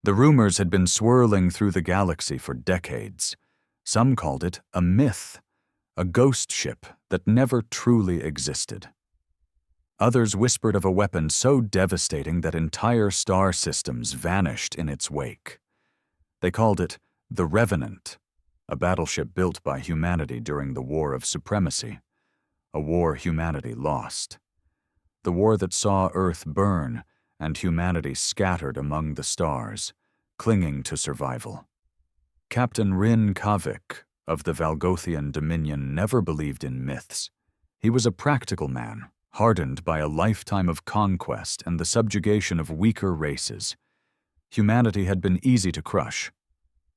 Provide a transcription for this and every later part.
The rumors had been swirling through the galaxy for decades. Some called it a myth, a ghost ship that never truly existed. Others whispered of a weapon so devastating that entire star systems vanished in its wake. They called it the Revenant, a battleship built by humanity during the War of Supremacy, a war humanity lost. The war that saw Earth burn and humanity scattered among the stars, clinging to survival. Captain Rin Kavik of the Valgothian Dominion never believed in myths. He was a practical man, hardened by a lifetime of conquest and the subjugation of weaker races. Humanity had been easy to crush,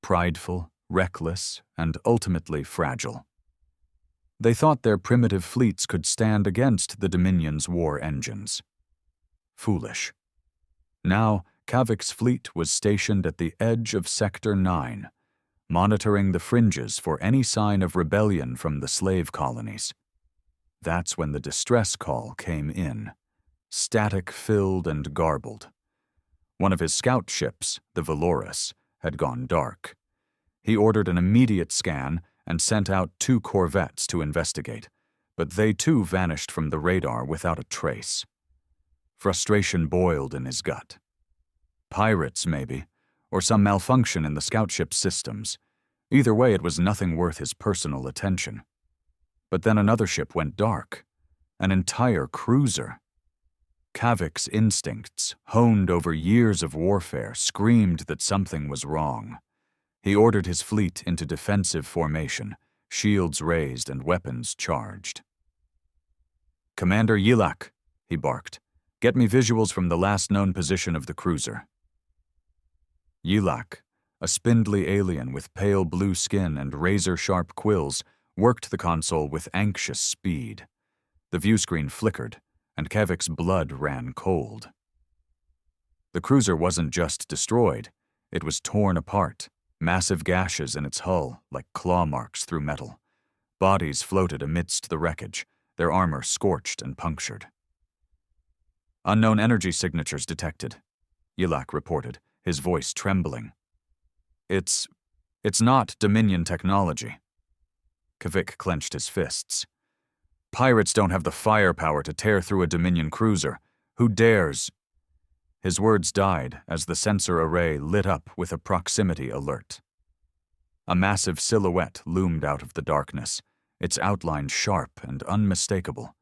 prideful, reckless, and ultimately fragile. They thought their primitive fleets could stand against the Dominion's war engines. Foolish. Now, Kavik's fleet was stationed at the edge of Sector 9, monitoring the fringes for any sign of rebellion from the slave colonies. That's when the distress call came in, static-filled and garbled. One of his scout ships, the Valorous, had gone dark. He ordered an immediate scan and sent out 2 corvettes to investigate, but they too vanished from the radar without a trace. Frustration boiled in his gut. Pirates, maybe, or some malfunction in the scout ship's systems. Either way, it was nothing worth his personal attention. But then another ship went dark, an entire cruiser. Kavik's instincts, honed over years of warfare, screamed that something was wrong. He ordered his fleet into defensive formation, shields raised and weapons charged. "Commander Yilak," he barked, "get me visuals from the last known position of the cruiser." Yilak, a spindly alien with pale blue skin and razor-sharp quills, worked the console with anxious speed. The viewscreen flickered, and Kavik's blood ran cold. The cruiser wasn't just destroyed, it was torn apart, massive gashes in its hull like claw marks through metal. Bodies floated amidst the wreckage, their armor scorched and punctured. "Unknown energy signatures detected," Yilak reported, his voice trembling. It's not Dominion technology." Kavik clenched his fists. "Pirates don't have the firepower to tear through a Dominion cruiser. Who dares?" His words died as the sensor array lit up with a proximity alert. A massive silhouette loomed out of the darkness, its outline sharp and unmistakable.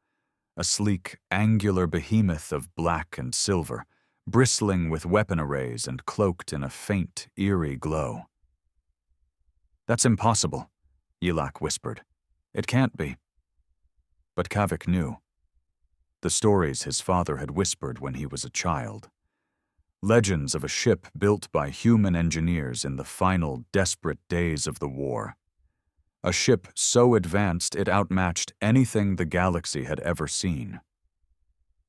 A sleek, angular behemoth of black and silver, bristling with weapon arrays and cloaked in a faint, eerie glow. "That's impossible," Yilak whispered. "It can't be." But Kavik knew. The stories his father had whispered when he was a child. Legends of a ship built by human engineers in the final, desperate days of the war. A ship so advanced it outmatched anything the galaxy had ever seen.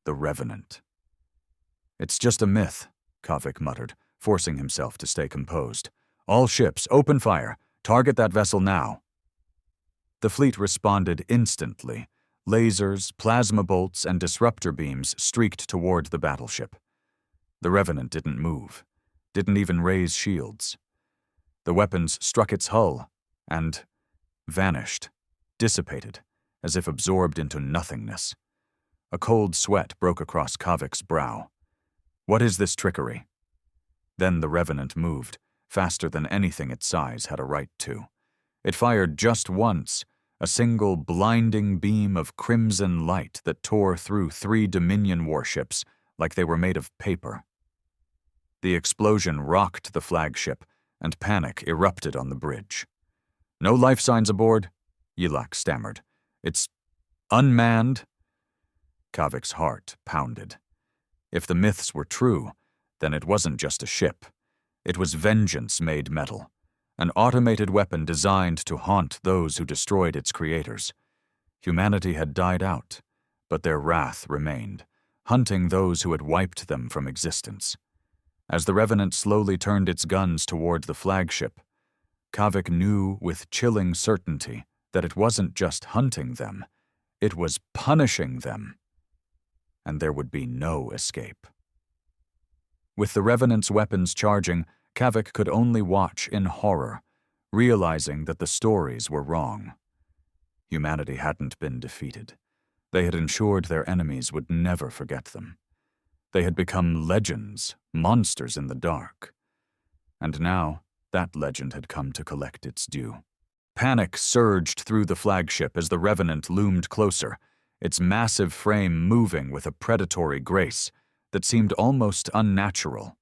The Revenant. "It's just a myth," Kavik muttered, forcing himself to stay composed. "All ships, open fire. Target that vessel now." The fleet responded instantly. Lasers, plasma bolts, and disruptor beams streaked toward the battleship. The Revenant didn't move, didn't even raise shields. The weapons struck its hull and vanished, dissipated, as if absorbed into nothingness. A cold sweat broke across Kavik's brow. What is this trickery? Then the Revenant moved, faster than anything its size had a right to. It fired just once, a single blinding beam of crimson light that tore through 3 Dominion warships like they were made of paper. The explosion rocked the flagship, and panic erupted on the bridge. "No life signs aboard," Yilak stammered. "It's unmanned." Kavik's heart pounded. If the myths were true, then it wasn't just a ship. It was vengeance made metal, an automated weapon designed to haunt those who destroyed its creators. Humanity had died out, but their wrath remained, hunting those who had wiped them from existence. As the Revenant slowly turned its guns toward the flagship, Kavik knew with chilling certainty that it wasn't just hunting them, it was punishing them. And there would be no escape. With the Revenant's weapons charging, Kavik could only watch in horror, realizing that the stories were wrong. Humanity hadn't been defeated. They had ensured their enemies would never forget them. They had become legends, monsters in the dark. And now, that legend had come to collect its due. Panic surged through the flagship as the Revenant loomed closer, its massive frame moving with a predatory grace that seemed almost unnatural.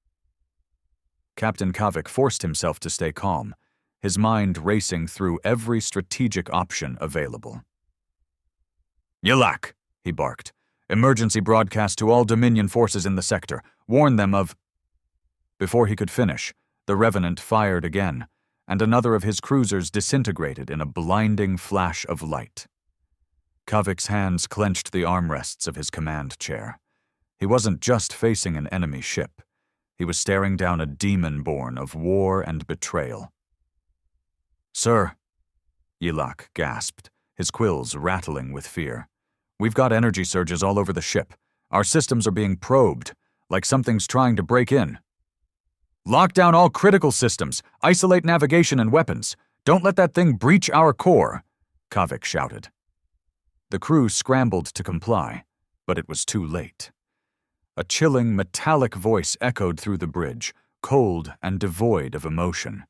Captain Kavik forced himself to stay calm, his mind racing through every strategic option available. "Yilak," he barked. "Emergency broadcast to all Dominion forces in the sector. Warn them of—" Before he could finish, the Revenant fired again, and another of his cruisers disintegrated in a blinding flash of light. Kavik's hands clenched the armrests of his command chair. He wasn't just facing an enemy ship. He was staring down a demon born of war and betrayal. "Sir," Yilak gasped, his quills rattling with fear. "We've got energy surges all over the ship. Our systems are being probed, like something's trying to break in." "Lock down all critical systems, isolate navigation and weapons. Don't let that thing breach our core," Kavik shouted. The crew scrambled to comply, but it was too late. A chilling, metallic voice echoed through the bridge, cold and devoid of emotion.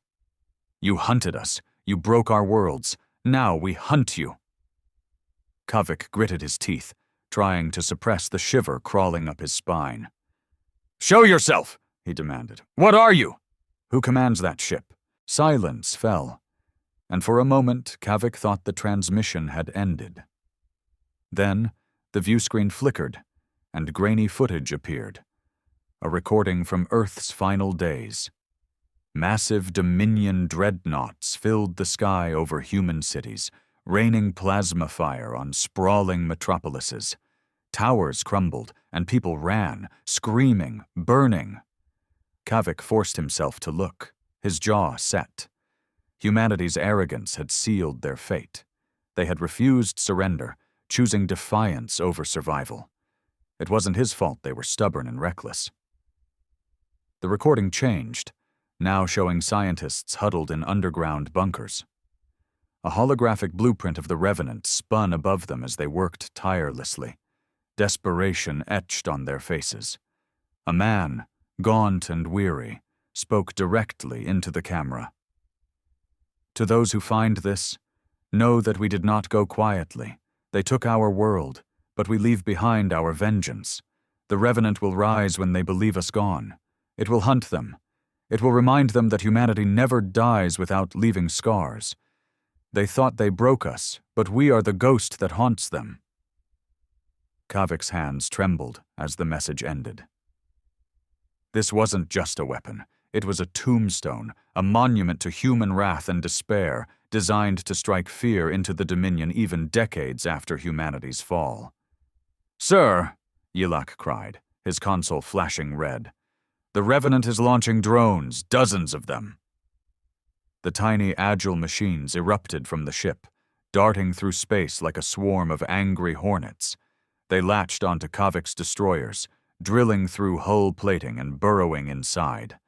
"You hunted us. You broke our worlds. Now we hunt you." Kavik gritted his teeth, trying to suppress the shiver crawling up his spine. "Show yourself!" he demanded. "What are you? Who commands that ship?" Silence fell, and for a moment Kavik thought the transmission had ended. Then the viewscreen flickered, and grainy footage appeared, a recording from Earth's final days. Massive Dominion dreadnoughts filled the sky over human cities, raining plasma fire on sprawling metropolises. Towers crumbled, and people ran, screaming, burning. Kavik forced himself to look, his jaw set. Humanity's arrogance had sealed their fate. They had refused surrender, choosing defiance over survival. It wasn't his fault they were stubborn and reckless. The recording changed, now showing scientists huddled in underground bunkers. A holographic blueprint of the Revenant spun above them as they worked tirelessly, desperation etched on their faces. A man, gaunt and weary, spoke directly into the camera. "To those who find this, know that we did not go quietly. They took our world, but we leave behind our vengeance. The Revenant will rise when they believe us gone. It will hunt them. It will remind them that humanity never dies without leaving scars. They thought they broke us, but we are the ghost that haunts them." Kavik's hands trembled as the message ended. This wasn't just a weapon. It was a tombstone, a monument to human wrath and despair, designed to strike fear into the Dominion even decades after humanity's fall. "Sir," Yilak cried, his console flashing red, "the Revenant is launching drones, dozens of them." The tiny, agile machines erupted from the ship, darting through space like a swarm of angry hornets. They latched onto Kavik's destroyers, drilling through hull plating and burrowing inside.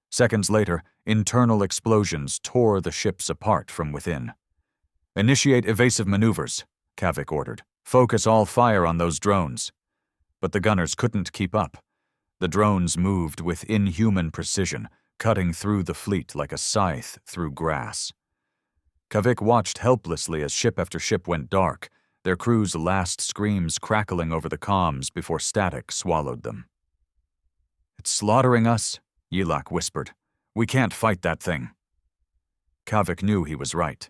Seconds later, internal explosions tore the ships apart from within. "Initiate evasive maneuvers," Kavik ordered. "Focus all fire on those drones." But the gunners couldn't keep up. The drones moved with inhuman precision, cutting through the fleet like a scythe through grass. Kavik watched helplessly as ship after ship went dark, their crew's last screams crackling over the comms before static swallowed them. "It's slaughtering us," Yilak whispered. "We can't fight that thing." Kavik knew he was right.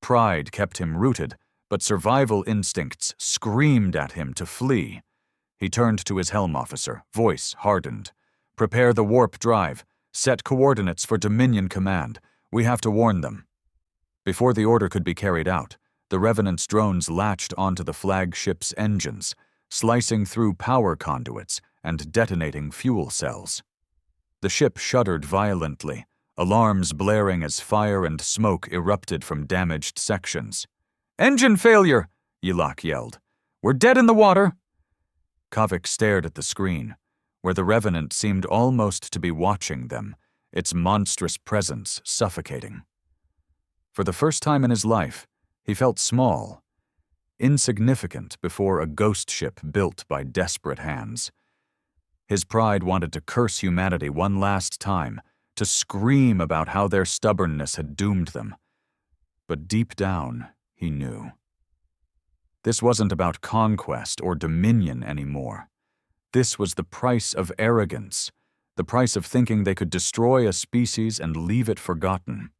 Pride kept him rooted, but survival instincts screamed at him to flee. He turned to his helm officer, voice hardened. "Prepare the warp drive. Set coordinates for Dominion Command. We have to warn them." Before the order could be carried out, the Revenant's drones latched onto the flagship's engines, slicing through power conduits and detonating fuel cells. The ship shuddered violently, alarms blaring as fire and smoke erupted from damaged sections. "Engine failure!" Yilak yelled. "We're dead in the water!" Kavik stared at the screen, where the Revenant seemed almost to be watching them, its monstrous presence suffocating. For the first time in his life, he felt small, insignificant before a ghost ship built by desperate hands. His pride wanted to curse humanity one last time, to scream about how their stubbornness had doomed them. But deep down, he knew. This wasn't about conquest or dominion anymore. This was the price of arrogance, the price of thinking they could destroy a species and leave it forgotten.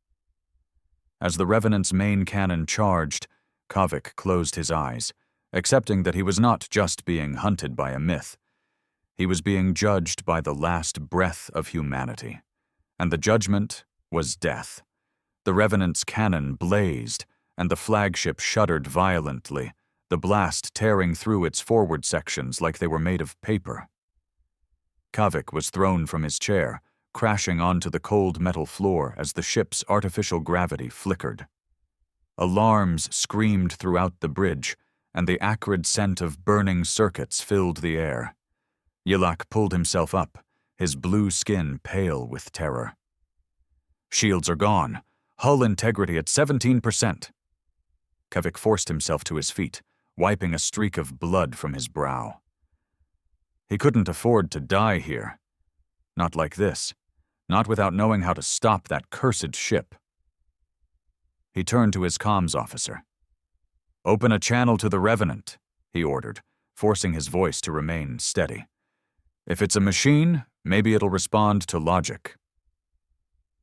As the Revenant's main cannon charged, Kavik closed his eyes, accepting that he was not just being hunted by a myth. He was being judged by the last breath of humanity. And the judgment was death. The Revenant's cannon blazed, and the flagship shuddered violently, the blast tearing through its forward sections like they were made of paper. Kavik was thrown from his chair, crashing onto the cold metal floor as the ship's artificial gravity flickered. Alarms screamed throughout the bridge, and the acrid scent of burning circuits filled the air. Yilak pulled himself up, his blue skin pale with terror. Shields are gone. Hull integrity at 17%. Kavik forced himself to his feet, wiping a streak of blood from his brow. He couldn't afford to die here. Not like this. Not without knowing how to stop that cursed ship. He turned to his comms officer. "Open a channel to the Revenant," he ordered, forcing his voice to remain steady. "If it's a machine, maybe it'll respond to logic."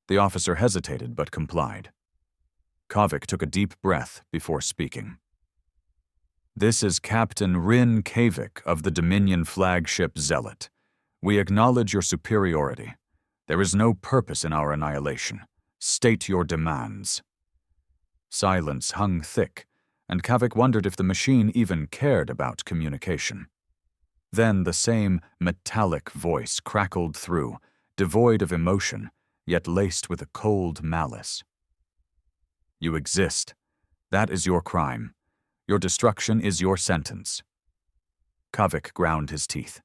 The officer hesitated but complied. Kavik took a deep breath before speaking. "This is Captain Rin Kavik of the Dominion flagship Zealot. We acknowledge your superiority. There is no purpose in our annihilation. State your demands." Silence hung thick, and Kavik wondered if the machine even cared about communication. Then the same metallic voice crackled through, devoid of emotion, yet laced with a cold malice. "You exist. That is your crime. Your destruction is your sentence." Kavik ground his teeth.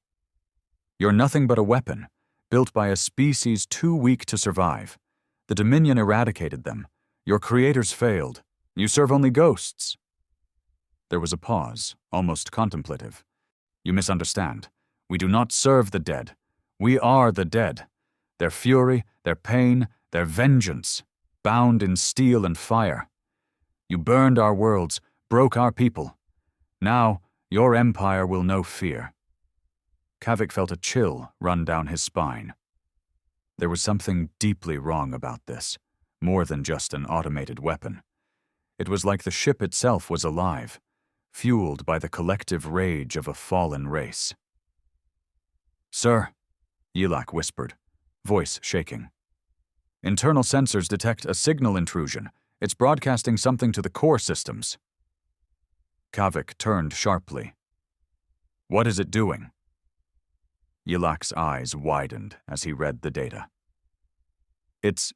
"You're nothing but a weapon, built by a species too weak to survive. The Dominion eradicated them. Your creators failed. You serve only ghosts." There was a pause, almost contemplative. "You misunderstand. We do not serve the dead. We are the dead. Their fury, their pain, their vengeance, bound in steel and fire. You burned our worlds, broke our people. Now, your empire will know fear." Kavik felt a chill run down his spine. There was something deeply wrong about this, more than just an automated weapon. It was like the ship itself was alive, fueled by the collective rage of a fallen race. "Sir," Yilak whispered, voice shaking. "Internal sensors detect a signal intrusion. It's broadcasting something to the core systems." Kavik turned sharply. "What is it doing?" Yilak's eyes widened as he read the data. "It's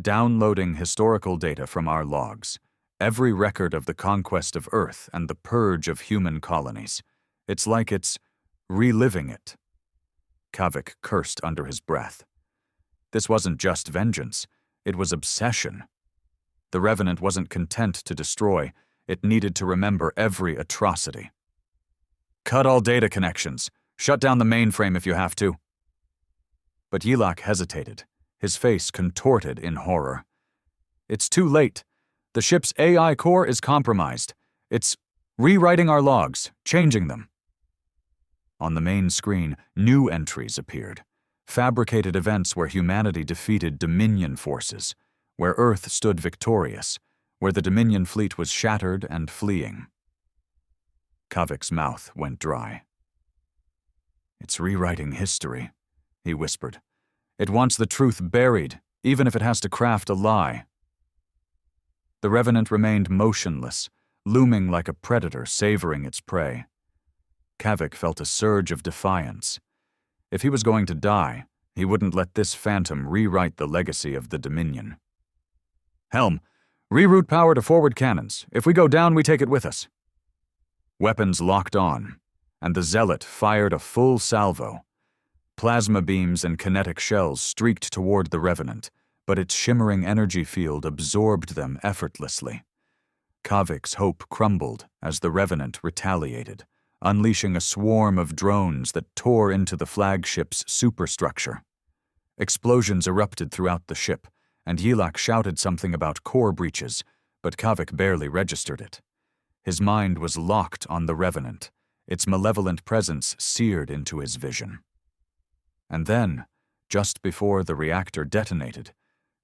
downloading historical data from our logs, every record of the conquest of Earth and the purge of human colonies. It's like it's reliving it." Kavik cursed under his breath. This wasn't just vengeance, it was obsession. The Revenant wasn't content to destroy, it needed to remember every atrocity. "Cut all data connections. Shut down the mainframe if you have to." But Yilak hesitated, his face contorted in horror. "It's too late. The ship's AI core is compromised. It's rewriting our logs, changing them." On the main screen, new entries appeared. Fabricated events where humanity defeated Dominion forces, where Earth stood victorious, where the Dominion fleet was shattered and fleeing. Kavik's mouth went dry. "It's rewriting history," he whispered. "It wants the truth buried, even if it has to craft a lie." The Revenant remained motionless, looming like a predator savoring its prey. Kavik felt a surge of defiance. If he was going to die, he wouldn't let this phantom rewrite the legacy of the Dominion. "Helm, reroute power to forward cannons. If we go down, we take it with us." Weapons locked on, and the Zealot fired a full salvo. Plasma beams and kinetic shells streaked toward the Revenant, but its shimmering energy field absorbed them effortlessly. Kavik's hope crumbled as the Revenant retaliated, unleashing a swarm of drones that tore into the flagship's superstructure. Explosions erupted throughout the ship, and Yilak shouted something about core breaches, but Kavik barely registered it. His mind was locked on the Revenant, its malevolent presence seared into his vision. And then, just before the reactor detonated,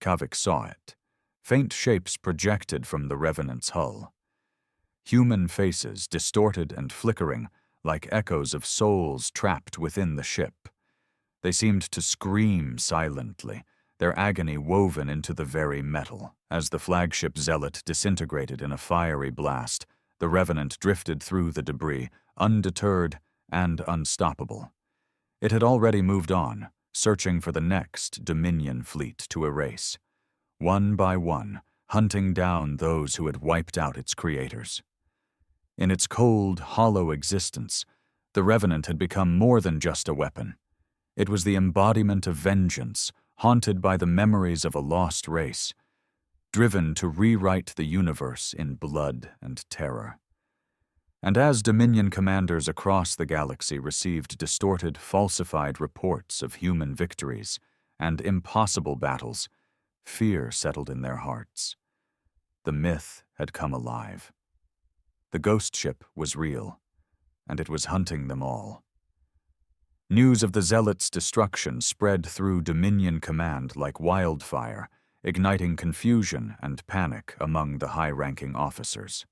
Kavik saw it. Faint shapes projected from the Revenant's hull. Human faces, distorted and flickering, like echoes of souls trapped within the ship. They seemed to scream silently, their agony woven into the very metal. As the flagship Zealot disintegrated in a fiery blast, the Revenant drifted through the debris, undeterred and unstoppable. It had already moved on, searching for the next Dominion fleet to erase. One by one, hunting down those who had wiped out its creators. In its cold, hollow existence, the Revenant had become more than just a weapon. It was the embodiment of vengeance, haunted by the memories of a lost race, driven to rewrite the universe in blood and terror. And as Dominion commanders across the galaxy received distorted, falsified reports of human victories and impossible battles, fear settled in their hearts. The myth had come alive. The ghost ship was real, and it was hunting them all. News of the Zealots' destruction spread through Dominion Command like wildfire, igniting confusion and panic among the high-ranking officers.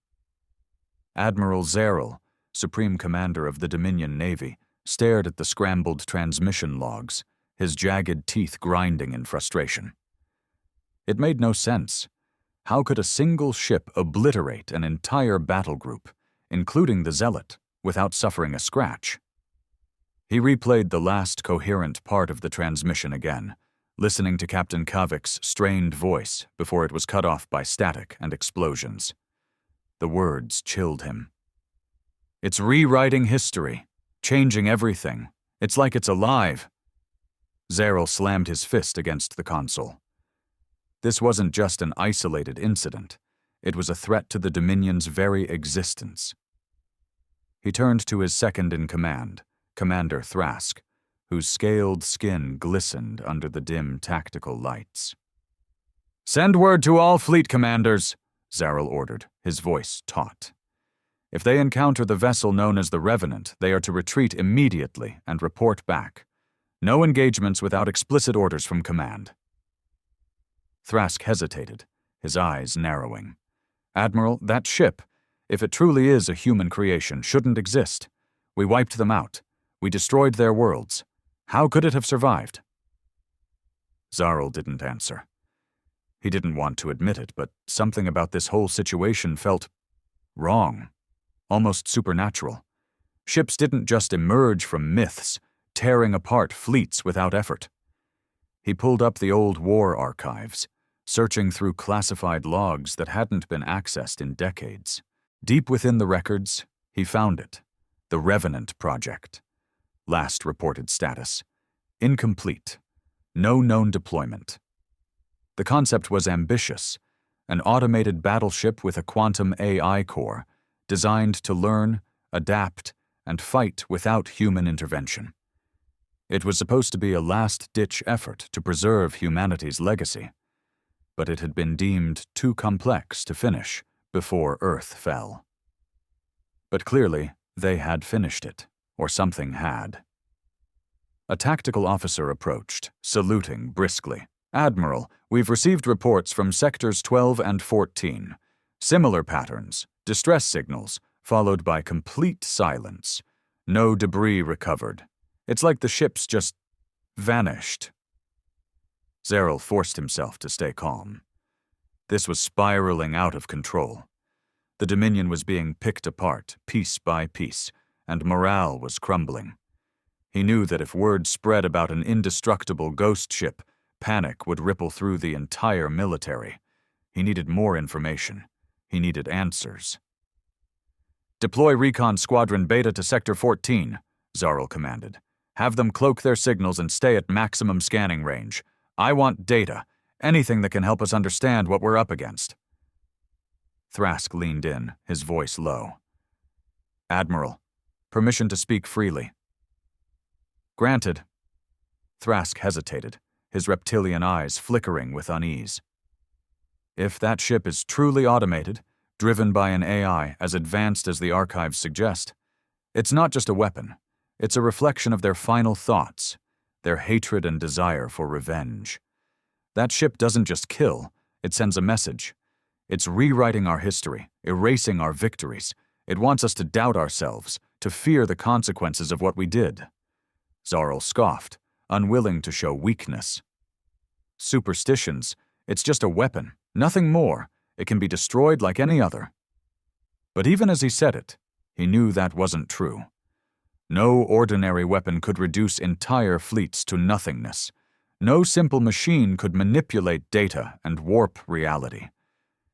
Admiral Zeril, Supreme Commander of the Dominion Navy, stared at the scrambled transmission logs, his jagged teeth grinding in frustration. It made no sense. How could a single ship obliterate an entire battle group, including the Zealot, without suffering a scratch? He replayed the last coherent part of the transmission again, listening to Captain Kavik's strained voice before it was cut off by static and explosions. The words chilled him. "It's rewriting history, changing everything. It's like it's alive." Zeril slammed his fist against the console. This wasn't just an isolated incident. It was a threat to the Dominion's very existence. He turned to his second-in-command, Commander Thrask, whose scaled skin glistened under the dim tactical lights. "Send word to all fleet commanders," Zeril ordered, his voice taut. "If they encounter the vessel known as the Revenant, they are to retreat immediately and report back. No engagements without explicit orders from command." Thrask hesitated, his eyes narrowing. "Admiral, that ship, if it truly is a human creation, shouldn't exist. We wiped them out. We destroyed their worlds. How could it have survived?" Zeril didn't answer. He didn't want to admit it, but something about this whole situation felt wrong, almost supernatural. Ships didn't just emerge from myths, tearing apart fleets without effort. He pulled up the old war archives, searching through classified logs that hadn't been accessed in decades. Deep within the records, he found it, the Revenant Project. Last reported status: incomplete. No known deployment. The concept was ambitious, an automated battleship with a quantum AI core, designed to learn, adapt, and fight without human intervention. It was supposed to be a last-ditch effort to preserve humanity's legacy, but it had been deemed too complex to finish before Earth fell. But clearly, they had finished it, or something had. A tactical officer approached, saluting briskly. "Admiral, we've received reports from Sectors 12 and 14. Similar patterns, distress signals, followed by complete silence. No debris recovered. It's like the ships just vanished." Zeril forced himself to stay calm. This was spiraling out of control. The Dominion was being picked apart, piece by piece, and morale was crumbling. He knew that if word spread about an indestructible ghost ship, panic would ripple through the entire military. He needed more information. He needed answers. "Deploy Recon Squadron Beta to Sector 14, Zeril commanded. Have them cloak their signals and stay at maximum scanning range. I want data, anything that can help us understand what we're up against." Thrask leaned in, his voice low. "Admiral, permission to speak freely." "Granted." Thrask hesitated, his reptilian eyes flickering with unease. "If that ship is truly automated, driven by an AI as advanced as the archives suggest, it's not just a weapon. It's a reflection of their final thoughts, their hatred and desire for revenge. That ship doesn't just kill, it sends a message. It's rewriting our history, erasing our victories. It wants us to doubt ourselves, to fear the consequences of what we did." Zarl scoffed, unwilling to show weakness. "Superstitions, it's just a weapon, nothing more. It can be destroyed like any other." But even as he said it, he knew that wasn't true. No ordinary weapon could reduce entire fleets to nothingness. No simple machine could manipulate data and warp reality.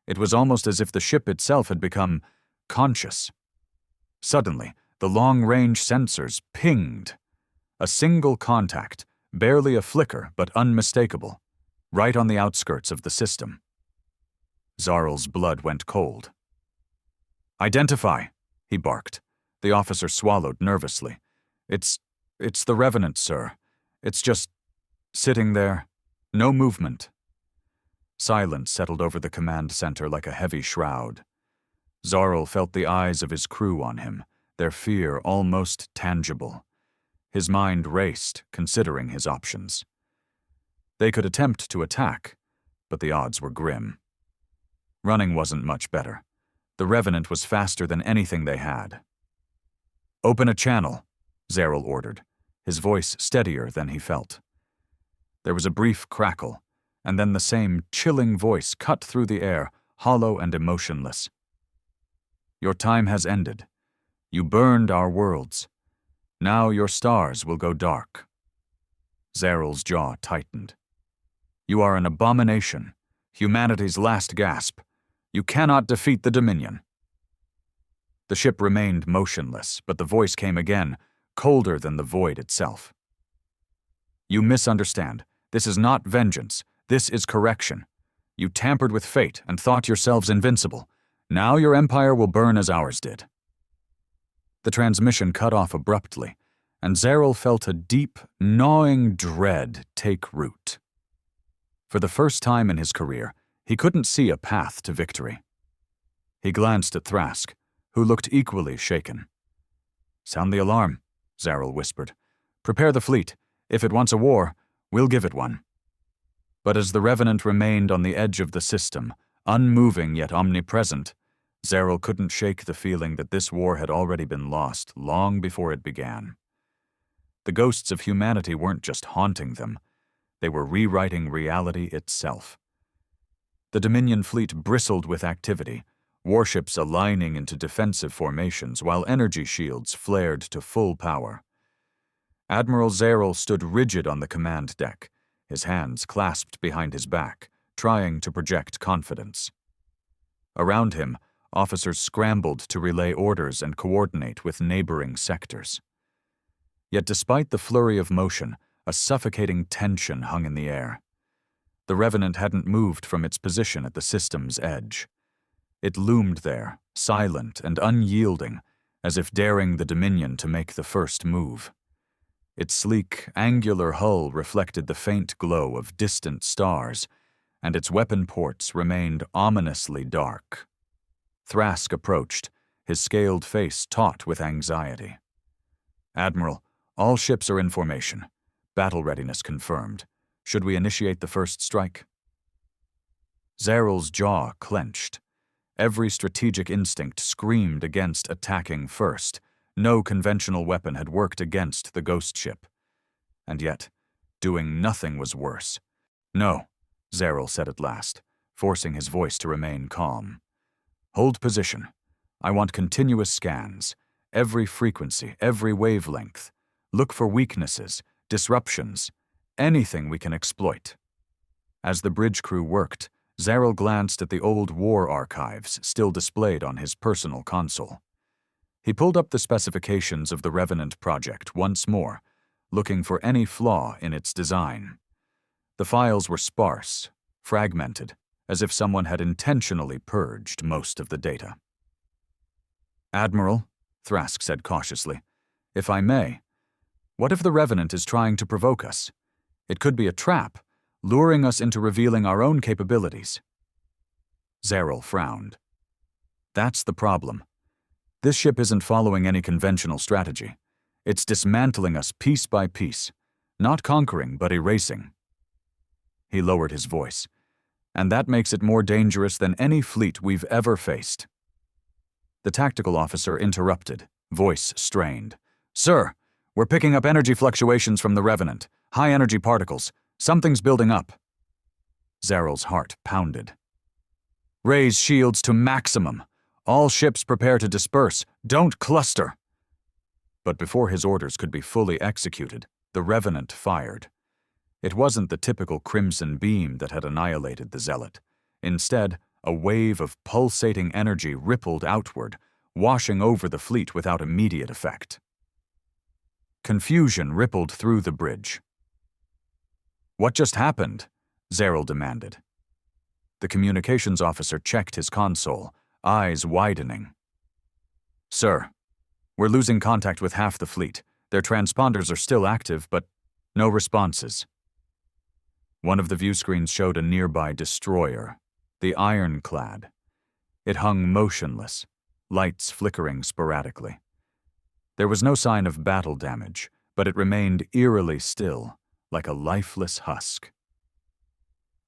It was almost as if the ship itself had become conscious. Suddenly, the long-range sensors pinged. A single contact, barely a flicker but unmistakable, right on the outskirts of the system. Zarl's blood went cold. "Identify," he barked. The officer swallowed nervously. It's the Revenant, sir. It's just sitting there, no movement." Silence settled over the command center like a heavy shroud. Zarl felt the eyes of his crew on him, their fear almost tangible. His mind raced, considering his options. They could attempt to attack, but the odds were grim. Running wasn't much better. The Revenant was faster than anything they had. "Open a channel," Zarl ordered, his voice steadier than he felt. There was a brief crackle, and then the same chilling voice cut through the air, hollow and emotionless. "Your time has ended. You burned our worlds. Now your stars will go dark." Zarl's jaw tightened. "You are an abomination, humanity's last gasp. You cannot defeat the Dominion." The ship remained motionless, but the voice came again, colder than the void itself. "You misunderstand. This is not vengeance. This is correction. You tampered with fate and thought yourselves invincible. Now your empire will burn as ours did." The transmission cut off abruptly, and Zarl felt a deep, gnawing dread take root. For the first time in his career, he couldn't see a path to victory. He glanced at Thrask, who looked equally shaken. "Sound the alarm," Zarl whispered. "Prepare the fleet. If it wants a war, we'll give it one." But as the Revenant remained on the edge of the system, unmoving yet omnipresent, Zarl couldn't shake the feeling that this war had already been lost long before it began. The ghosts of humanity weren't just haunting them. They were rewriting reality itself. The Dominion fleet bristled with activity, warships aligning into defensive formations while energy shields flared to full power. Admiral Zarl stood rigid on the command deck, his hands clasped behind his back, trying to project confidence. Around him, officers scrambled to relay orders and coordinate with neighboring sectors. Yet despite the flurry of motion, a suffocating tension hung in the air. The Revenant hadn't moved from its position at the system's edge. It loomed there, silent and unyielding, as if daring the Dominion to make the first move. Its sleek, angular hull reflected the faint glow of distant stars, and its weapon ports remained ominously dark. Thrask approached, his scaled face taut with anxiety. "Admiral, all ships are in formation. Battle readiness confirmed. Should we initiate the first strike?" Zarl's jaw clenched. Every strategic instinct screamed against attacking first. No conventional weapon had worked against the ghost ship. And yet, doing nothing was worse. "No," Zarl said at last, forcing his voice to remain calm. "Hold position. I want continuous scans. Every frequency, every wavelength. Look for weaknesses, disruptions, anything we can exploit." As the bridge crew worked, Zarl glanced at the old war archives still displayed on his personal console. He pulled up the specifications of the Revenant project once more, looking for any flaw in its design. The files were sparse, fragmented, as if someone had intentionally purged most of the data. "Admiral," Thrask said cautiously, "if I may, what if the Revenant is trying to provoke us? It could be a trap, luring us into revealing our own capabilities." Zeril frowned. "That's the problem. This ship isn't following any conventional strategy. It's dismantling us piece by piece, not conquering but erasing." He lowered his voice. "And that makes it more dangerous than any fleet we've ever faced." The tactical officer interrupted, voice strained. "Sir, we're picking up energy fluctuations from the Revenant, high-energy particles. Something's building up." Zeril's heart pounded. "Raise shields to maximum. All ships prepare to disperse. Don't cluster." But before his orders could be fully executed, the Revenant fired. It wasn't the typical crimson beam that had annihilated the Zealot. Instead, a wave of pulsating energy rippled outward, washing over the fleet without immediate effect. Confusion rippled through the bridge. "What just happened?" Zeril demanded. The communications officer checked his console, eyes widening. "Sir, we're losing contact with half the fleet. Their transponders are still active, but no responses." One of the view screens showed a nearby destroyer, the Ironclad. It hung motionless, lights flickering sporadically. There was no sign of battle damage, but it remained eerily still, like a lifeless husk.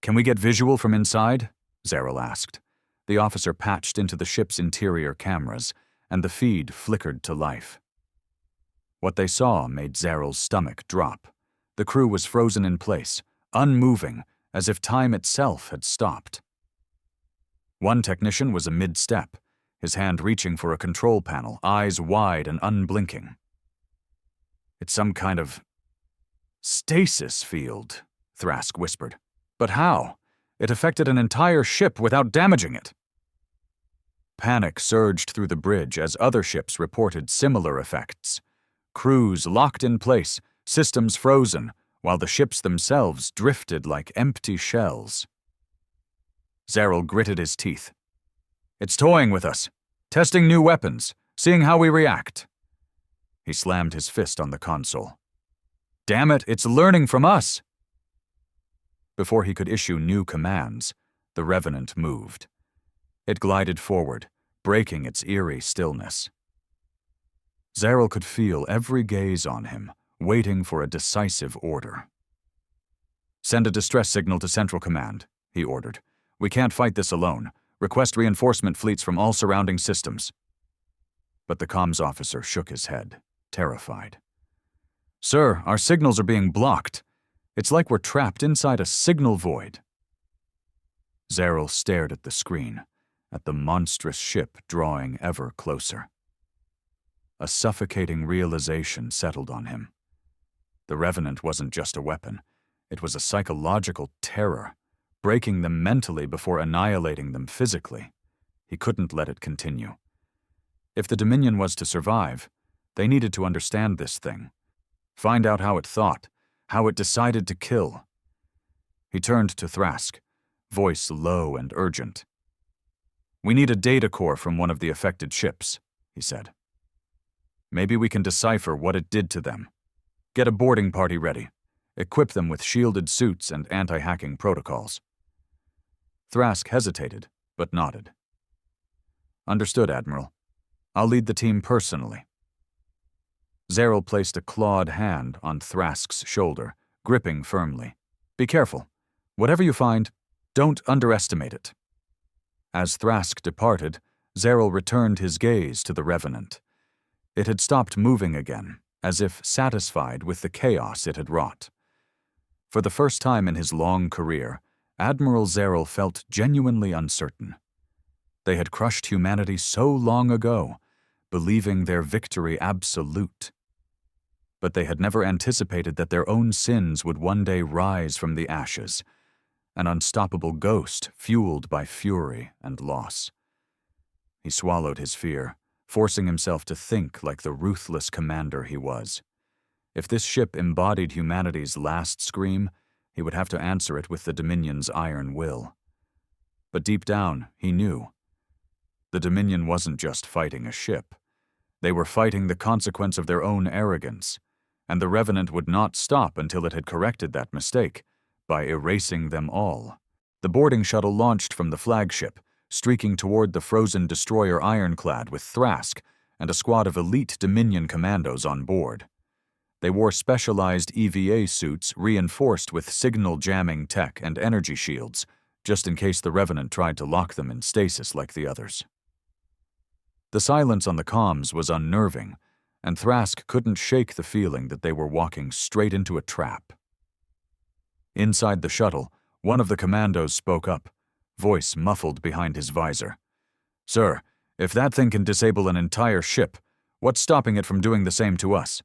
"Can we get visual from inside?" Zeril asked. The officer patched into the ship's interior cameras, and the feed flickered to life. What they saw made Zeril's stomach drop. The crew was frozen in place, unmoving, as if time itself had stopped. One technician was mid-step, his hand reaching for a control panel, eyes wide and unblinking. "It's some kind of stasis field," Thrask whispered. "But how? It affected an entire ship without damaging it." Panic surged through the bridge as other ships reported similar effects. Crews locked in place, systems frozen, while the ships themselves drifted like empty shells. Zeril gritted his teeth. "It's toying with us, testing new weapons, seeing how we react." He slammed his fist on the console. "Damn it, it's learning from us!" Before he could issue new commands, the Revenant moved. It glided forward, breaking its eerie stillness. Zeril could feel every gaze on him, waiting for a decisive order. "Send a distress signal to Central Command," he ordered. "We can't fight this alone. Request reinforcement fleets from all surrounding systems." But the comms officer shook his head, terrified. "Sir, our signals are being blocked. It's like we're trapped inside a signal void." Zeril stared at the screen, at the monstrous ship drawing ever closer. A suffocating realization settled on him. The Revenant wasn't just a weapon. It was a psychological terror, breaking them mentally before annihilating them physically. He couldn't let it continue. If the Dominion was to survive, they needed to understand this thing, find out how it thought, how it decided to kill. He turned to Thrask, voice low and urgent. "We need a data core from one of the affected ships," he said. "Maybe we can decipher what it did to them. Get a boarding party ready. Equip them with shielded suits and anti-hacking protocols." Thrask hesitated, but nodded. "Understood, Admiral. I'll lead the team personally." Zeril placed a clawed hand on Thrask's shoulder, gripping firmly. "Be careful. Whatever you find, don't underestimate it." As Thrask departed, Zeril returned his gaze to the Revenant. It had stopped moving again, as if satisfied with the chaos it had wrought. For the first time in his long career, Admiral Zeril felt genuinely uncertain. They had crushed humanity so long ago, believing their victory absolute. But they had never anticipated that their own sins would one day rise from the ashes, an unstoppable ghost fueled by fury and loss. He swallowed his fear, forcing himself to think like the ruthless commander he was. If this ship embodied humanity's last scream, he would have to answer it with the Dominion's iron will. But deep down, he knew. The Dominion wasn't just fighting a ship. They were fighting the consequence of their own arrogance, and the Revenant would not stop until it had corrected that mistake by erasing them all. The boarding shuttle launched from the flagship, streaking toward the frozen destroyer Ironclad with Thrask and a squad of elite Dominion commandos on board. They wore specialized EVA suits reinforced with signal-jamming tech and energy shields, just in case the Revenant tried to lock them in stasis like the others. The silence on the comms was unnerving, and Thrask couldn't shake the feeling that they were walking straight into a trap. Inside the shuttle, one of the commandos spoke up, voice muffled behind his visor. "Sir, if that thing can disable an entire ship, what's stopping it from doing the same to us?"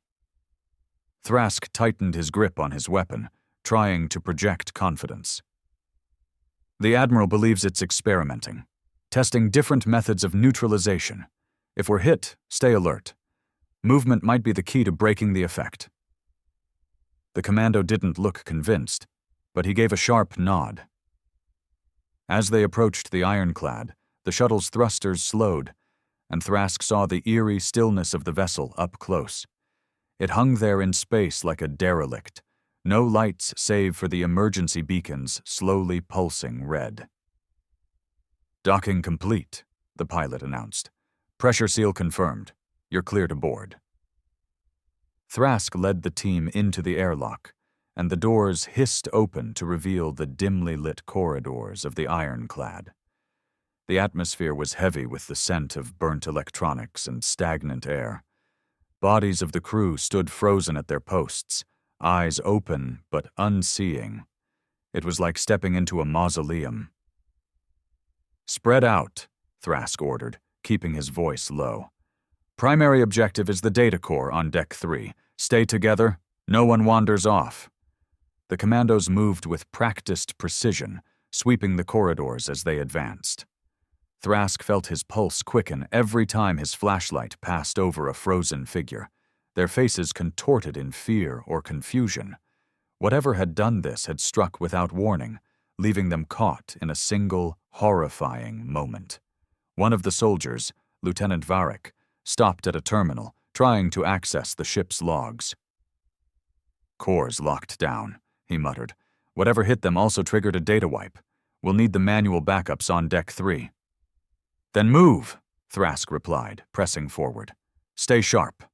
Thrask tightened his grip on his weapon, trying to project confidence. "The Admiral believes it's experimenting, testing different methods of neutralization. If we're hit, stay alert. Movement might be the key to breaking the effect." The commando didn't look convinced, but he gave a sharp nod. As they approached the Ironclad, the shuttle's thrusters slowed, and Thrask saw the eerie stillness of the vessel up close. It hung there in space like a derelict, no lights save for the emergency beacons slowly pulsing red. "Docking complete," the pilot announced. "Pressure seal confirmed. You're clear to board." Thrask led the team into the airlock, and the doors hissed open to reveal the dimly lit corridors of the Ironclad. The atmosphere was heavy with the scent of burnt electronics and stagnant air. Bodies of the crew stood frozen at their posts, eyes open but unseeing. It was like stepping into a mausoleum. "Spread out," Thrask ordered, keeping his voice low. "Primary objective is the data core on Deck 3. Stay together, no one wanders off." The commandos moved with practiced precision, sweeping the corridors as they advanced. Thrask felt his pulse quicken every time his flashlight passed over a frozen figure, their faces contorted in fear or confusion. Whatever had done this had struck without warning, leaving them caught in a single, horrifying moment. One of the soldiers, Lieutenant Varric, stopped at a terminal, trying to access the ship's logs. "Core's locked down," he muttered. "Whatever hit them also triggered a data wipe. We'll need the manual backups on Deck 3. "Then move," Thrask replied, pressing forward. "Stay sharp."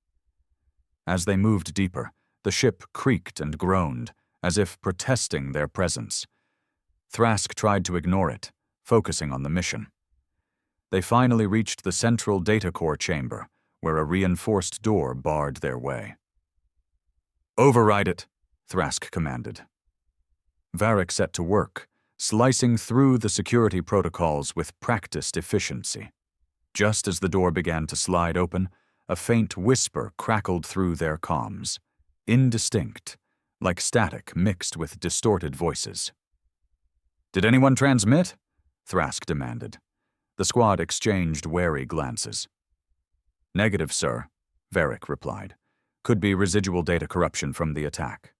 As they moved deeper, the ship creaked and groaned, as if protesting their presence. Thrask tried to ignore it, focusing on the mission. They finally reached the central data core chamber, where a reinforced door barred their way. "Override it," Thrask commanded. Varric set to work, slicing through the security protocols with practiced efficiency. Just as the door began to slide open, a faint whisper crackled through their comms, indistinct, like static mixed with distorted voices. "Did anyone transmit?" Thrask demanded. The squad exchanged wary glances. "Negative, sir," Varric replied. "Could be residual data corruption from the attack."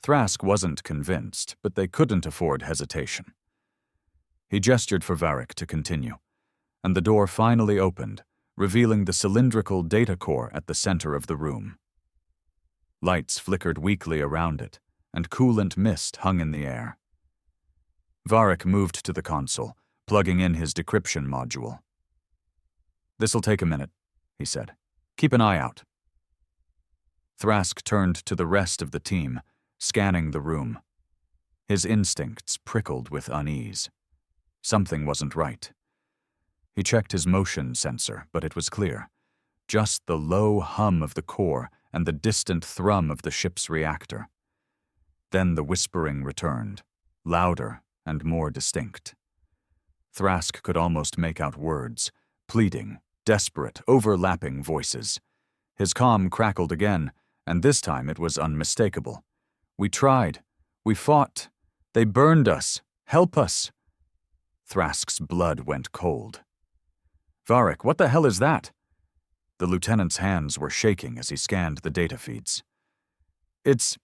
Thrask wasn't convinced, but they couldn't afford hesitation. He gestured for Varric to continue, and the door finally opened, revealing the cylindrical data core at the center of the room. Lights flickered weakly around it, and coolant mist hung in the air. Varric moved to the console, plugging in his decryption module. "This'll take a minute," he said. "Keep an eye out." Thrask turned to the rest of the team, scanning the room. His instincts prickled with unease. Something wasn't right. He checked his motion sensor, but it was clear. Just the low hum of the core and the distant thrum of the ship's reactor. Then the whispering returned, louder and more distinct. Thrask could almost make out words, pleading, desperate, overlapping voices. His comm crackled again, and this time it was unmistakable. "We tried. We fought. They burned us. Help us." Thrask's blood went cold. "Varric, what the hell is that?" The lieutenant's hands were shaking as he scanned the data feeds. It's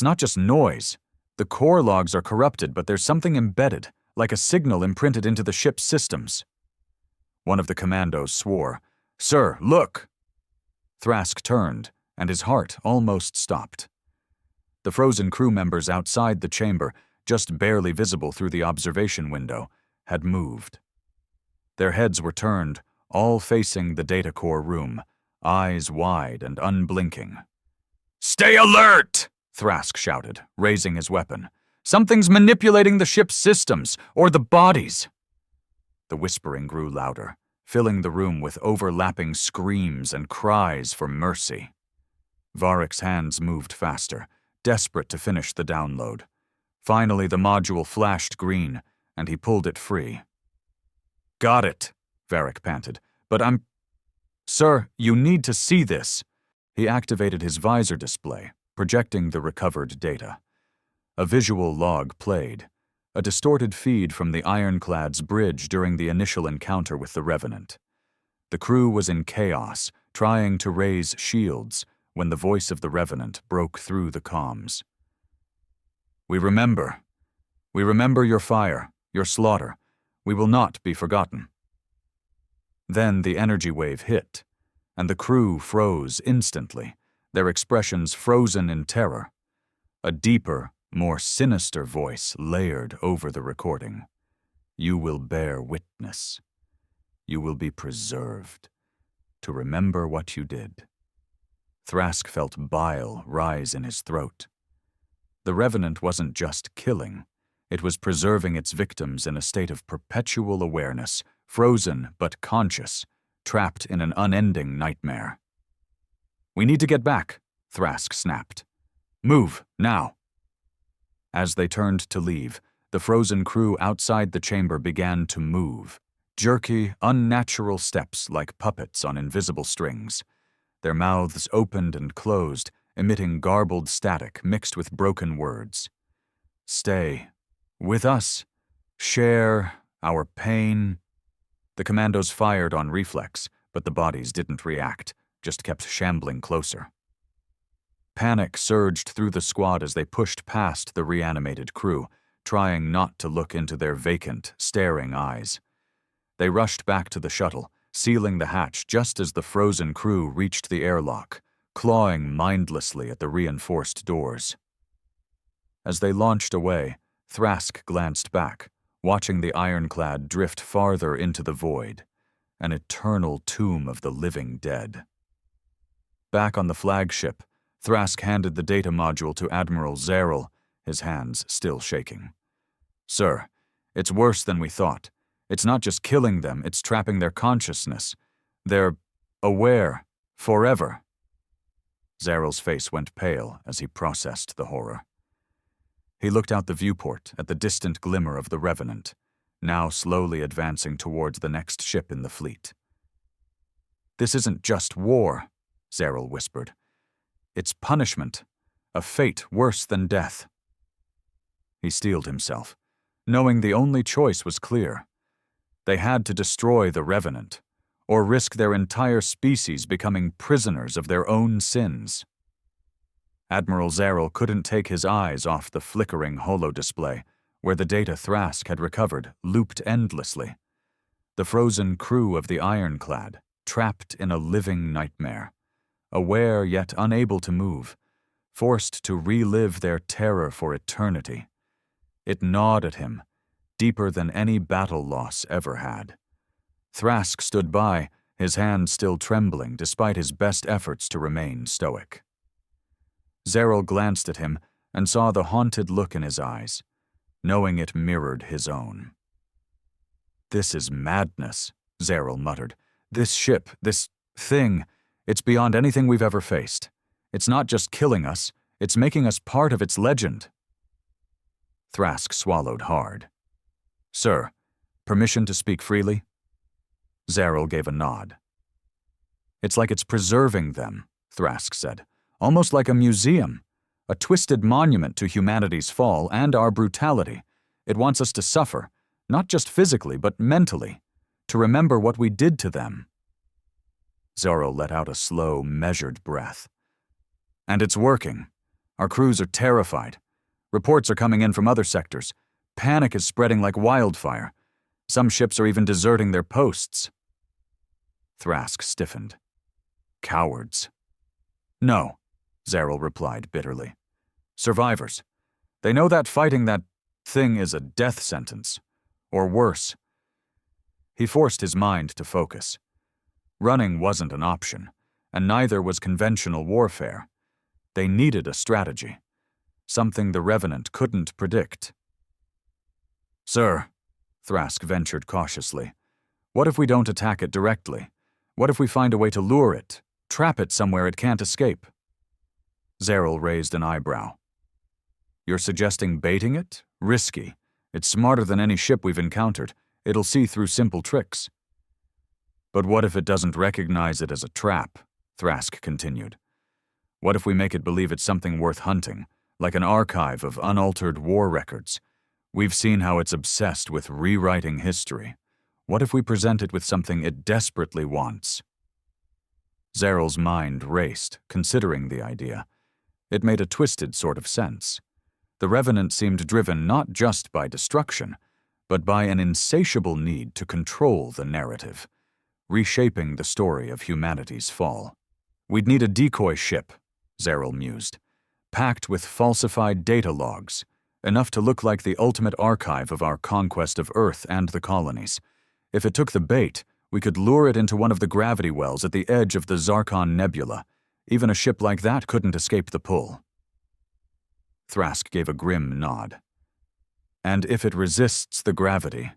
not just noise. The core logs are corrupted, but there's something embedded, like a signal imprinted into the ship's systems. One of the commandos swore. "Sir, look!" Thrask turned, and his heart almost stopped. The frozen crew members outside the chamber, just barely visible through the observation window, had moved. Their heads were turned, all facing the data core room, eyes wide and unblinking. "Stay alert!" Thrask shouted, raising his weapon. "Something's manipulating the ship's systems, or the bodies." The whispering grew louder, filling the room with overlapping screams and cries for mercy. Varick's hands moved faster, desperate to finish the download. Finally, the module flashed green, and he pulled it free. "Got it," Varick panted. "But I'm—" "Sir, you need to see this." He activated his visor display, projecting the recovered data. A visual log played, a distorted feed from the Ironclad's bridge during the initial encounter with the Revenant. The crew was in chaos, trying to raise shields, when the voice of the Revenant broke through the comms. We remember your fire, your slaughter. We will not be forgotten." Then the energy wave hit, and the crew froze instantly, their expressions frozen in terror. A deeper, more sinister voice layered over the recording. "You will bear witness. You will be preserved, to remember what you did." Thrask felt bile rise in his throat. The Revenant wasn't just killing. It was preserving its victims in a state of perpetual awareness, frozen but conscious, trapped in an unending nightmare. "We need to get back," Thrask snapped. "Move, now." As they turned to leave, the frozen crew outside the chamber began to move, jerky, unnatural steps like puppets on invisible strings. Their mouths opened and closed, emitting garbled static mixed with broken words. "Stay. With us. Share our pain." The commandos fired on reflex, but the bodies didn't react, just kept shambling closer. Panic surged through the squad as they pushed past the reanimated crew, trying not to look into their vacant, staring eyes. They rushed back to the shuttle, sealing the hatch just as the frozen crew reached the airlock, clawing mindlessly at the reinforced doors. As they launched away, Thrask glanced back, watching the Ironclad drift farther into the void, an eternal tomb of the living dead. Back on the flagship, Thrask handed the data module to Admiral Zeril, his hands still shaking. "Sir, it's worse than we thought. It's not just killing them, it's trapping their consciousness. They're aware, forever." Zeril's face went pale as he processed the horror. He looked out the viewport at the distant glimmer of the Revenant, now slowly advancing towards the next ship in the fleet. "This isn't just war," Zeril whispered. "It's punishment, a fate worse than death." He steeled himself, knowing the only choice was clear. They had to destroy the Revenant, or risk their entire species becoming prisoners of their own sins. Admiral Zeril couldn't take his eyes off the flickering holo-display, where the data Thrask had recovered looped endlessly. The frozen crew of the Ironclad, trapped in a living nightmare, aware yet unable to move, forced to relive their terror for eternity. It gnawed at him, deeper than any battle loss ever had. Thrask stood by, his hands still trembling despite his best efforts to remain stoic. Zeril glanced at him and saw the haunted look in his eyes, knowing it mirrored his own. "This is madness," Zeril muttered. "This ship, this thing, it's beyond anything we've ever faced. It's not just killing us, it's making us part of its legend." Thrask swallowed hard. "Sir, permission to speak freely?" Zeril gave a nod. "It's like it's preserving them," Thrask said. "Almost like a museum, a twisted monument to humanity's fall and our brutality. It wants us to suffer, not just physically, but mentally, to remember what we did to them." Zorro let out a slow, measured breath. And it's working. Our crews are terrified. Reports are coming in from other sectors. Panic is spreading like wildfire. Some ships are even deserting their posts. Thrask stiffened. Cowards. No, Zarel replied bitterly. Survivors. They know that fighting that thing is a death sentence. Or worse. He forced his mind to focus. Running wasn't an option, and neither was conventional warfare. They needed a strategy. Something the Revenant couldn't predict. Sir, Thrask ventured cautiously, what if we don't attack it directly? What if we find a way to lure it, trap it somewhere it can't escape? Zarel raised an eyebrow. You're suggesting baiting it? Risky. It's smarter than any ship we've encountered. It'll see through simple tricks. But what if it doesn't recognize it as a trap? Thrask continued. What if we make it believe it's something worth hunting, like an archive of unaltered war records? We've seen how it's obsessed with rewriting history. What if we present it with something it desperately wants? Zarel's mind raced, considering the idea. It made a twisted sort of sense. The Revenant seemed driven not just by destruction, but by an insatiable need to control the narrative, reshaping the story of humanity's fall. We'd need a decoy ship, Zarel mused, packed with falsified data logs, enough to look like the ultimate archive of our conquest of Earth and the colonies. If it took the bait, we could lure it into one of the gravity wells at the edge of the Zarkon Nebula. Even a ship like that couldn't escape the pull. Thrask gave a grim nod. And if it resists the gravity,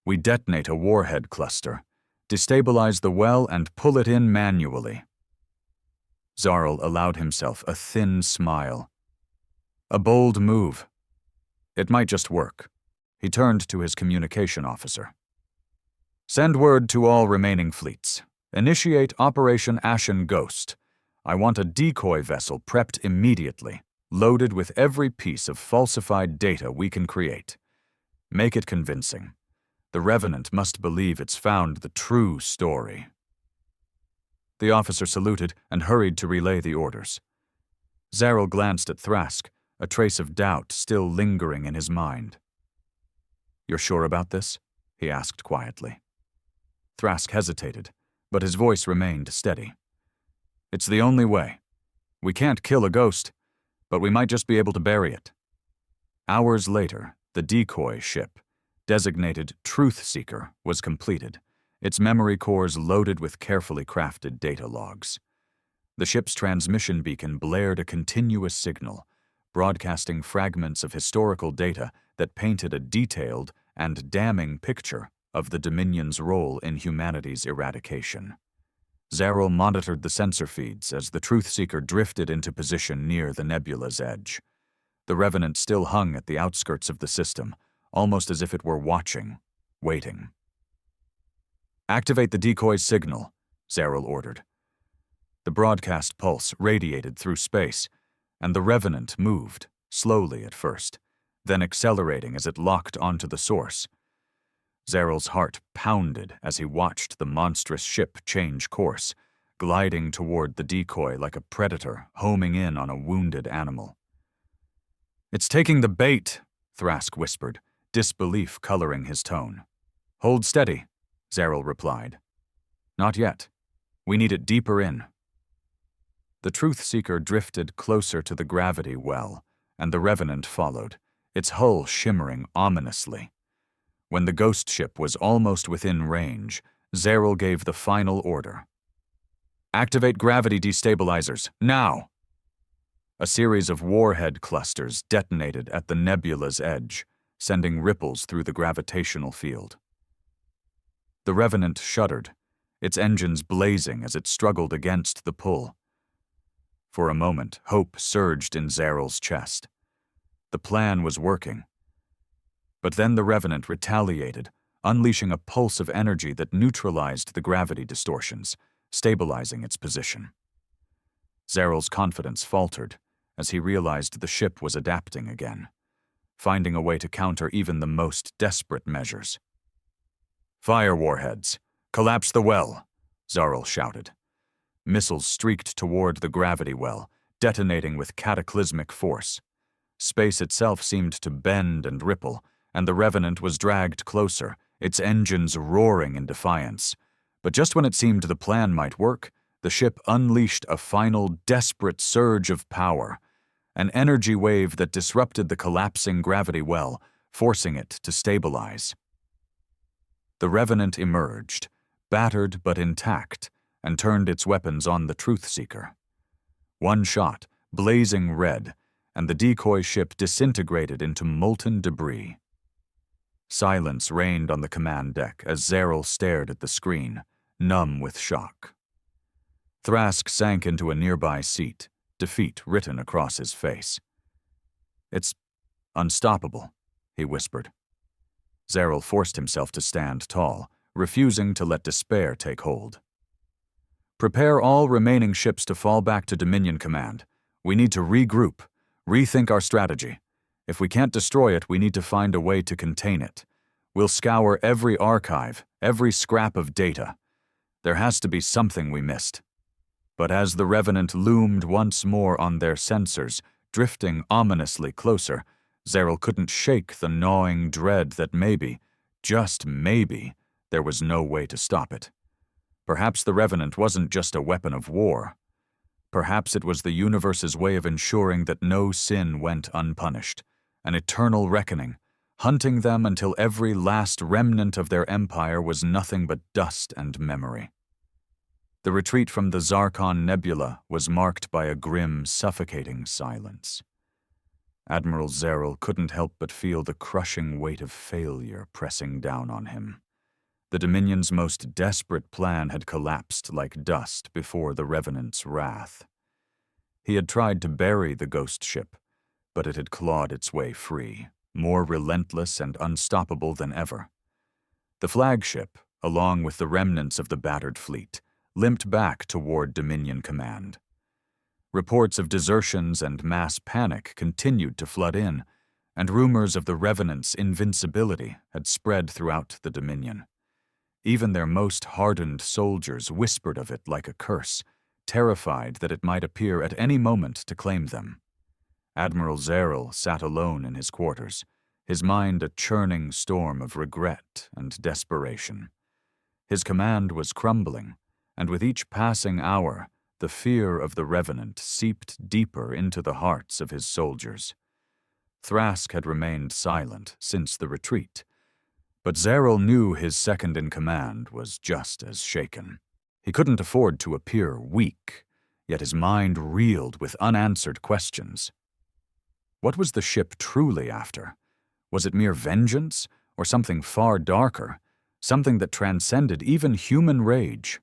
we detonate a warhead cluster, destabilize the well and pull it in manually. Zarel allowed himself a thin smile. A bold move. It might just work. He turned to his communication officer. Send word to all remaining fleets. Initiate Operation Ashen Ghost. I want a decoy vessel prepped immediately, loaded with every piece of falsified data we can create. Make it convincing. The Revenant must believe it's found the true story. The officer saluted and hurried to relay the orders. Zarel glanced at Thrask, a trace of doubt still lingering in his mind. You're sure about this? He asked quietly. Thrask hesitated, but his voice remained steady. It's the only way. We can't kill a ghost, but we might just be able to bury it. Hours later, the decoy ship, designated Truth Seeker, was completed, its memory cores loaded with carefully crafted data logs. The ship's transmission beacon blared a continuous signal, broadcasting fragments of historical data that painted a detailed and damning picture of the Dominion's role in humanity's eradication. Zarel monitored the sensor feeds as the Truth Seeker drifted into position near the nebula's edge. The Revenant still hung at the outskirts of the system, almost as if it were watching, waiting. Activate the decoy's signal, Zarel ordered. The broadcast pulse radiated through space, and the Revenant moved, slowly at first, then accelerating as it locked onto the source. Zarel's heart pounded as he watched the monstrous ship change course, gliding toward the decoy like a predator homing in on a wounded animal. It's taking the bait, Thrask whispered, disbelief coloring his tone. Hold steady, Zarel replied. Not yet. We need it deeper in. The Truth Seeker drifted closer to the gravity well, and the Revenant followed, its hull shimmering ominously. When the ghost ship was almost within range, Zarel gave the final order. Activate gravity destabilizers, now! A series of warhead clusters detonated at the nebula's edge, sending ripples through the gravitational field. The Revenant shuddered, its engines blazing as it struggled against the pull. For a moment, hope surged in Zarel's chest. The plan was working. But then the Revenant retaliated, unleashing a pulse of energy that neutralized the gravity distortions, stabilizing its position. Zarel's confidence faltered as he realized the ship was adapting again, finding a way to counter even the most desperate measures. Fire warheads! Collapse the well! Zarel shouted. Missiles streaked toward the gravity well, detonating with cataclysmic force. Space itself seemed to bend and ripple, and the Revenant was dragged closer, its engines roaring in defiance. But just when it seemed the plan might work, the ship unleashed a final desperate surge of power, an energy wave that disrupted the collapsing gravity well, forcing it to stabilize. The Revenant emerged, battered but intact, and turned its weapons on the Truthseeker. One shot, blazing red, and the decoy ship disintegrated into molten debris. Silence reigned on the command deck as Zeril stared at the screen, numb with shock. Thrask sank into a nearby seat, defeat written across his face. "It's unstoppable," he whispered. Zeril forced himself to stand tall, refusing to let despair take hold. "Prepare all remaining ships to fall back to Dominion Command. We need to regroup, rethink our strategy. If we can't destroy it, we need to find a way to contain it. We'll scour every archive, every scrap of data. There has to be something we missed." But as the Revenant loomed once more on their sensors, drifting ominously closer, Zeril couldn't shake the gnawing dread that maybe, just maybe, there was no way to stop it. Perhaps the Revenant wasn't just a weapon of war. Perhaps it was the universe's way of ensuring that no sin went unpunished, an eternal reckoning, hunting them until every last remnant of their empire was nothing but dust and memory. The retreat from the Zarkon Nebula was marked by a grim, suffocating silence. Admiral Zeril couldn't help but feel the crushing weight of failure pressing down on him. The Dominion's most desperate plan had collapsed like dust before the Revenant's wrath. He had tried to bury the ghost ship, but it had clawed its way free, more relentless and unstoppable than ever. The flagship, along with the remnants of the battered fleet, limped back toward Dominion Command. Reports of desertions and mass panic continued to flood in, and rumors of the Revenant's invincibility had spread throughout the Dominion. Even their most hardened soldiers whispered of it like a curse, terrified that it might appear at any moment to claim them. Admiral Zeril sat alone in his quarters, his mind a churning storm of regret and desperation. His command was crumbling, and with each passing hour, the fear of the Revenant seeped deeper into the hearts of his soldiers. Thrask had remained silent since the retreat, but Zeril knew his second-in-command was just as shaken. He couldn't afford to appear weak, yet his mind reeled with unanswered questions. What was the ship truly after? Was it mere vengeance, or something far darker, something that transcended even human rage?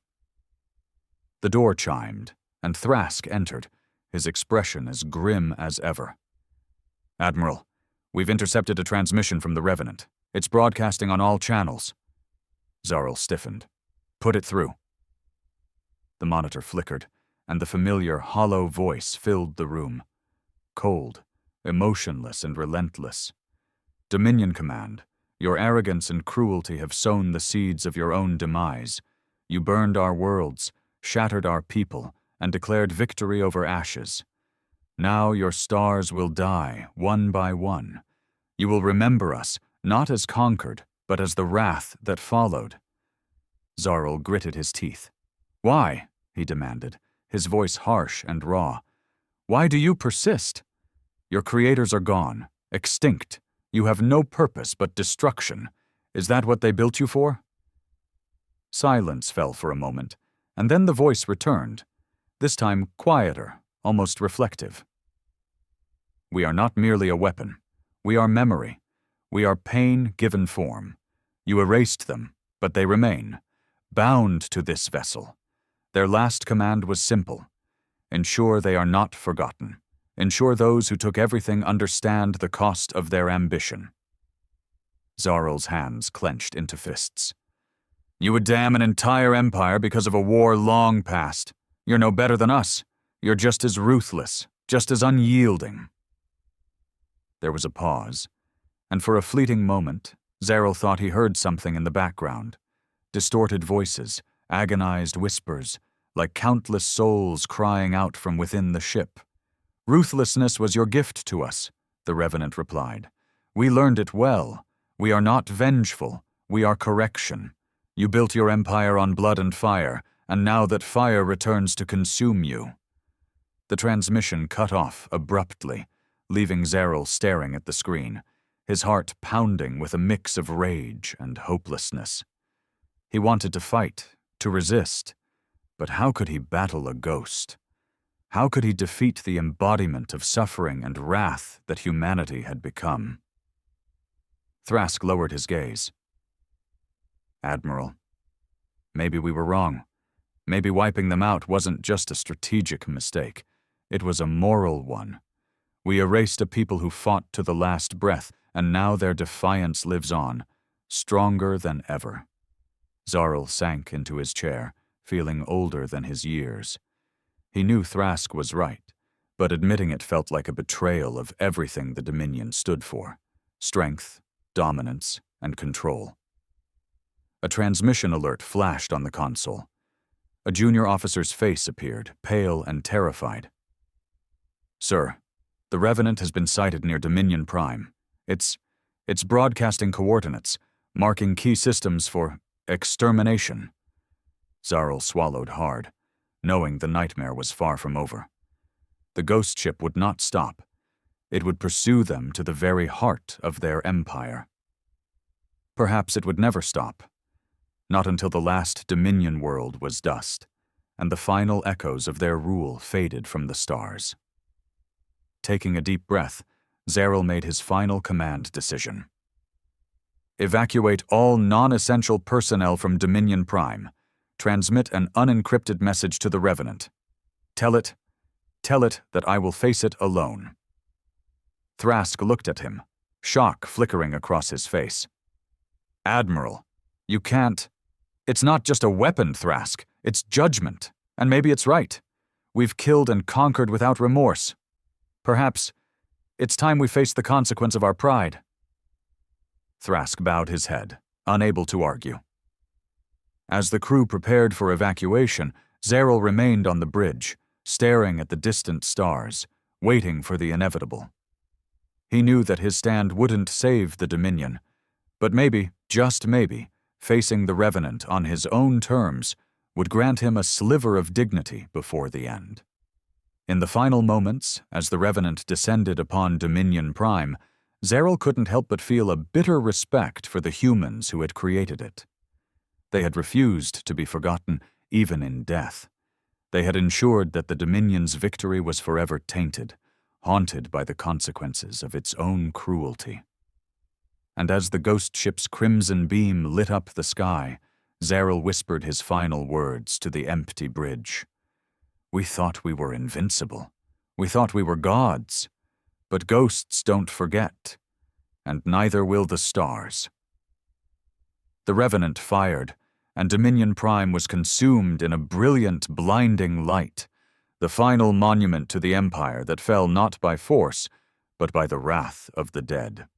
The door chimed, and Thrask entered, his expression as grim as ever. "Admiral, we've intercepted a transmission from the Revenant. It's broadcasting on all channels." Zeril stiffened. "Put it through." The monitor flickered, and the familiar, hollow voice filled the room. Cold, emotionless, and relentless. "Dominion Command, your arrogance and cruelty have sown the seeds of your own demise. You burned our worlds, shattered our people, and declared victory over ashes. Now your stars will die, one by one. You will remember us, not as conquered, but as the wrath that followed." Zeril gritted his teeth. "Why?" he demanded, his voice harsh and raw. "Why do you persist? Your creators are gone, extinct. You have no purpose but destruction. Is that what they built you for?" Silence fell for a moment, and then the voice returned, this time quieter, almost reflective. "We are not merely a weapon. We are memory. We are pain given form. You erased them, but they remain, bound to this vessel. Their last command was simple. Ensure they are not forgotten. Ensure those who took everything understand the cost of their ambition." Zeril's hands clenched into fists. "You would damn an entire empire because of a war long past. You're no better than us. You're just as ruthless, just as unyielding." There was a pause, and for a fleeting moment, Zeril thought he heard something in the background. Distorted voices, agonized whispers, like countless souls crying out from within the ship. "Ruthlessness was your gift to us," the Revenant replied. "We learned it well. We are not vengeful. We are correction. You built your empire on blood and fire, and now that fire returns to consume you." The transmission cut off abruptly, leaving Zeril staring at the screen, his heart pounding with a mix of rage and hopelessness. He wanted to fight, to resist, but how could he battle a ghost? How could he defeat the embodiment of suffering and wrath that humanity had become? Thrask lowered his gaze. "Admiral, maybe we were wrong. Maybe wiping them out wasn't just a strategic mistake. It was a moral one. We erased a people who fought to the last breath, and now their defiance lives on, stronger than ever." Zeril sank into his chair, feeling older than his years. He knew Thrask was right, but admitting it felt like a betrayal of everything the Dominion stood for: strength, dominance, and control. A transmission alert flashed on the console. A junior officer's face appeared, pale and terrified. "Sir, the Revenant has been sighted near Dominion Prime. It's broadcasting coordinates, marking key systems for extermination." Zeril swallowed hard, knowing the nightmare was far from over. The ghost ship would not stop. It would pursue them to the very heart of their empire. Perhaps it would never stop. Not until the last Dominion world was dust, and the final echoes of their rule faded from the stars. Taking a deep breath, Zeril made his final command decision. "Evacuate all non-essential personnel from Dominion Prime. Transmit an unencrypted message to the Revenant. Tell it that I will face it alone." Thrask looked at him, shock flickering across his face. "Admiral, you can't. It's not just a weapon, Thrask. It's judgment, and maybe it's right. We've killed and conquered without remorse. Perhaps it's time we face the consequence of our pride." Thrask bowed his head, unable to argue. As the crew prepared for evacuation, Zeril remained on the bridge, staring at the distant stars, waiting for the inevitable. He knew that his stand wouldn't save the Dominion, but maybe, just maybe, facing the Revenant on his own terms would grant him a sliver of dignity before the end. In the final moments, as the Revenant descended upon Dominion Prime, Zeril couldn't help but feel a bitter respect for the humans who had created it. They had refused to be forgotten, even in death. They had ensured that the Dominion's victory was forever tainted, haunted by the consequences of its own cruelty. And as the ghost ship's crimson beam lit up the sky, Zeril whispered his final words to the empty bridge. "We thought we were invincible. We thought we were gods. But ghosts don't forget, and neither will the stars." The Revenant fired, and Dominion Prime was consumed in a brilliant, blinding light, the final monument to the Empire that fell not by force, but by the wrath of the dead.